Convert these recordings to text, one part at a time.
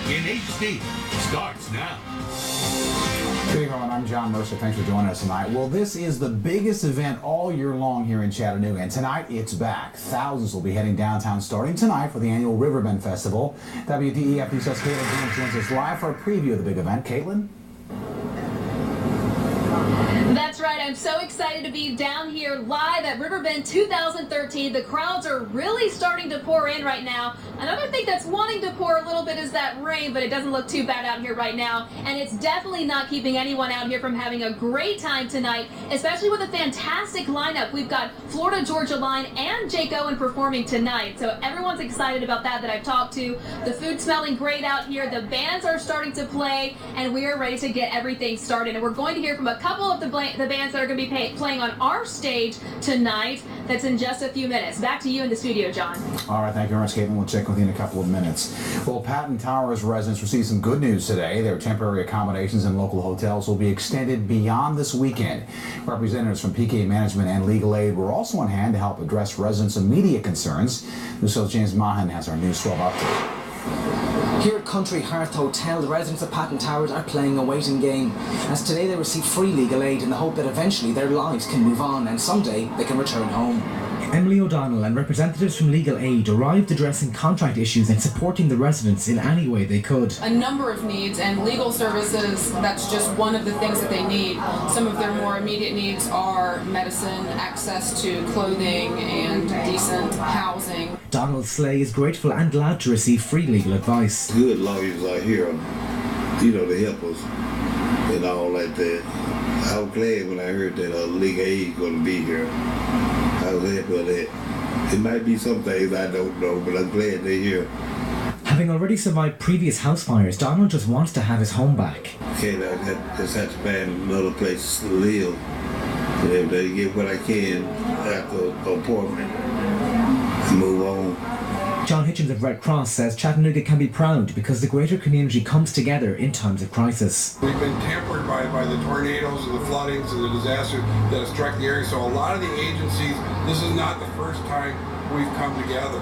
in HD starts now. Good evening, everyone. I'm John Mercer. Thanks for joining us tonight. Well, this is the biggest event all year long here in Chattanooga, and tonight it's back. Thousands will be heading downtown starting tonight for the annual RIVERBEND Festival. WDEF News' Caitlin Jones joins us live for a preview of the big event. Caitlin? That's right. I'm so excited to be down here live at RIVERBEND 2013. The crowds are really starting to pour in right now. Another thing that's wanting to pour a little bit is that rain, but it doesn't look too bad out here right now. And it's definitely not keeping anyone out here from having a great time tonight, especially with a fantastic lineup. We've got Florida Georgia Line and Jake Owen performing tonight. So everyone's excited about that I've talked to. The food's smelling great out here. The bands are starting to play, and we are ready to get everything started. And we're going to hear from a couple of the bands that are going to be playing on our stage tonight. That's in just a few minutes. Back to you in the studio, John. All right, thank you very much, Caitlin. We'll check with you in a couple of minutes. Well, Patton Towers residents received some good news today. Their temporary accommodations in local hotels will be extended beyond this weekend. Representatives from PK Management and Legal Aid were also on hand to help address residents' immediate concerns. News's James Mahan has our News 12 update. Here at Country Hearth Hotel, the residents of Patton Towers are playing a waiting game, as today they receive free legal aid in the hope that eventually their lives can move on and someday they can return home. Emily O'Donnell and representatives from Legal Aid arrived addressing contract issues and supporting the residents in any way they could. A number of needs, and legal services, that's just one of the things that they need. Some of their more immediate needs are medicine, access to clothing, and decent housing. Donald Slay is grateful and glad to receive free legal advice. Good lawyers are here, to help us and all like that. I was glad when I heard that Legal Aid is going to be here. I was happy with that. It might be some things I don't know, but I'm glad they're here. Having already survived previous house fires, Donald just wants to have his home back. Okay, I just have to find another place to live. And if they get what I can after an apartment, move on. John Hitchens of Red Cross says Chattanooga can be proud because the greater community comes together in times of crisis. We've been tempered by the tornadoes and the floodings and the disasters that have struck the area. So a lot of the agencies, this is not the first time we've come together.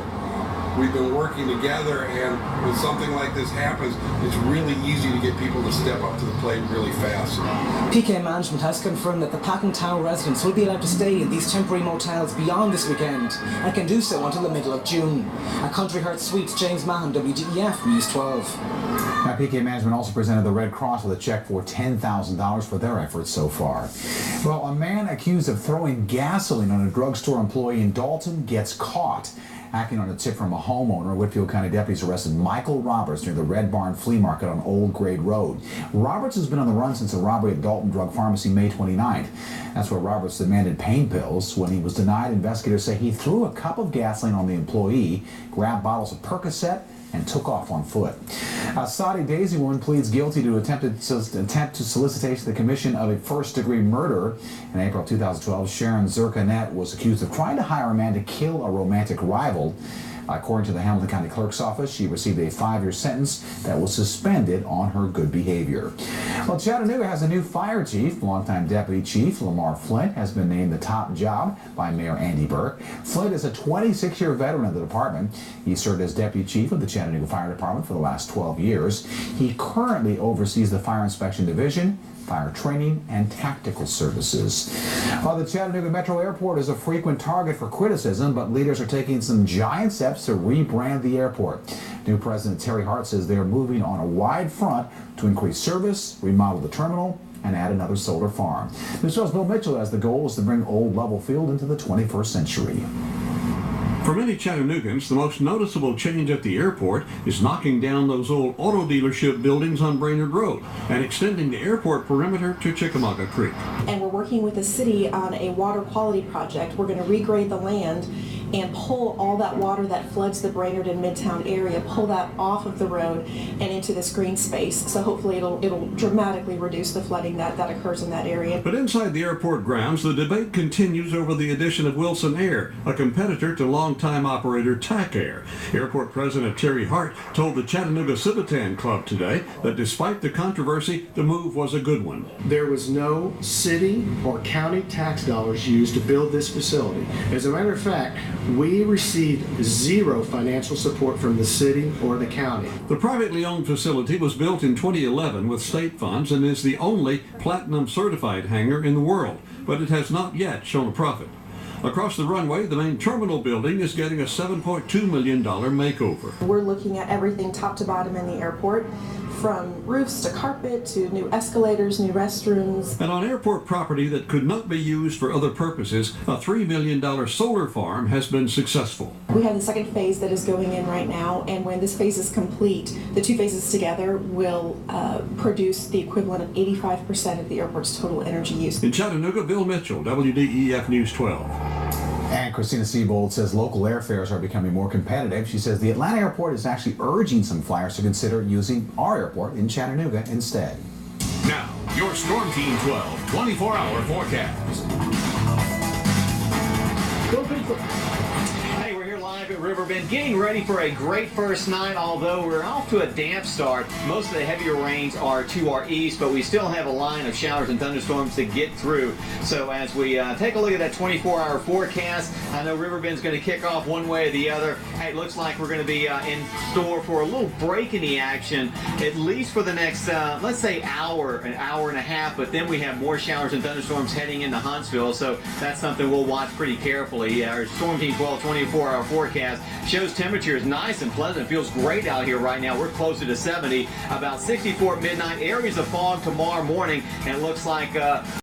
We've been working together, and when something like this happens, it's really easy to get people to step up to the plate really fast. PK Management has confirmed that the Patton Tower residents will be allowed to stay in these temporary motels beyond this weekend and can do so until the middle of June. At Country Hearth Suites, James Mahan, WDEF News 12. Now, PK Management also presented the Red Cross with a check for $10,000 for their efforts so far. Well, a man accused of throwing gasoline on a drugstore employee in Dalton gets caught. Acting on a tip from a homeowner, Whitfield County deputies arrested Michael Roberts near the Red Barn Flea Market on Old Grade Road. Roberts has been on the run since a robbery at Dalton Drug Pharmacy May 29th. That's where Roberts demanded pain pills. When he was denied, investigators say he threw a cup of gasoline on the employee, grabbed bottles of Percocet, and took off on foot. A Saudi Daisy woman pleads guilty to attempt to solicitation the commission of a first-degree murder. In April 2012, Sharon Zerkanet was accused of trying to hire a man to kill a romantic rival. According to the Hamilton County Clerk's Office, she received a 5-year sentence that was suspended on her good behavior. Well, Chattanooga has a new fire chief. Longtime Deputy Chief Lamar Flint has been named the top job by Mayor Andy Burke. Flint is a 26-year veteran of the department. He served as Deputy Chief of the Chattanooga Fire Department for the last 12 years. He currently oversees the Fire Inspection Division, fire training, and tactical services. While the Chattanooga Metro Airport is a frequent target for criticism, but leaders are taking some giant steps to rebrand the airport. New President Terry Hart says they are moving on a wide front to increase service, remodel the terminal, and add another solar farm. News 12's Bill Mitchell has the goal is to bring Old Level Field into the 21st century. For many Chattanoogans, the most noticeable change at the airport is knocking down those old auto dealership buildings on Brainerd Road and extending the airport perimeter to Chickamauga Creek. And we're working with the city on a water quality project. We're going to regrade the land and pull all that water that floods the Brainerd and Midtown area, pull that off of the road and into this green space. So hopefully it'll dramatically reduce the flooding that occurs in that area. But inside the airport grounds, the debate continues over the addition of Wilson Air, a competitor to longtime operator TAC Air. Airport President Terry Hart told the Chattanooga Civitan Club today that despite the controversy, the move was a good one. There was no city or county tax dollars used to build this facility. As a matter of fact, We received zero financial support from the city or the county. The privately owned facility was built in 2011 with state funds and is the only platinum certified hangar in the world, but it has not yet shown a profit. Across the runway, the main terminal building is getting a $7.2 million makeover. We're looking at everything top to bottom in the airport, from roofs to carpet to new escalators, new restrooms. And on airport property that could not be used for other purposes, a $3 million solar farm has been successful. We have the second phase that is going in right now, and when this phase is complete, the two phases together will produce the equivalent of 85% of the airport's total energy use. In Chattanooga, Bill Mitchell, WDEF News 12. And Christina Seabold says local airfares are becoming more competitive. She says the Atlanta airport is actually urging some flyers to consider using our airport in Chattanooga instead. Now, your Storm Team 12 24-hour forecast. Hey, we're here live at Riverbend, getting ready for a great first night, although we're off to a damp start. Most of the heavier rains are to our east, but we still have a line of showers and thunderstorms to get through. So as we take a look at that 24-hour forecast, I know Riverbend's going to kick off one way or the other. Hey, it looks like we're going to be in store for a little break in the action, at least for the next, let's say, an hour and a half, but then we have more showers and thunderstorms heading into Huntsville, so that's something we'll watch pretty carefully. Our Storm Team 12 24-hour forecast shows temperatures nice and pleasant. It feels great out here right now. We're closer to 70, about 64 at midnight. Areas of fog tomorrow morning, and it looks like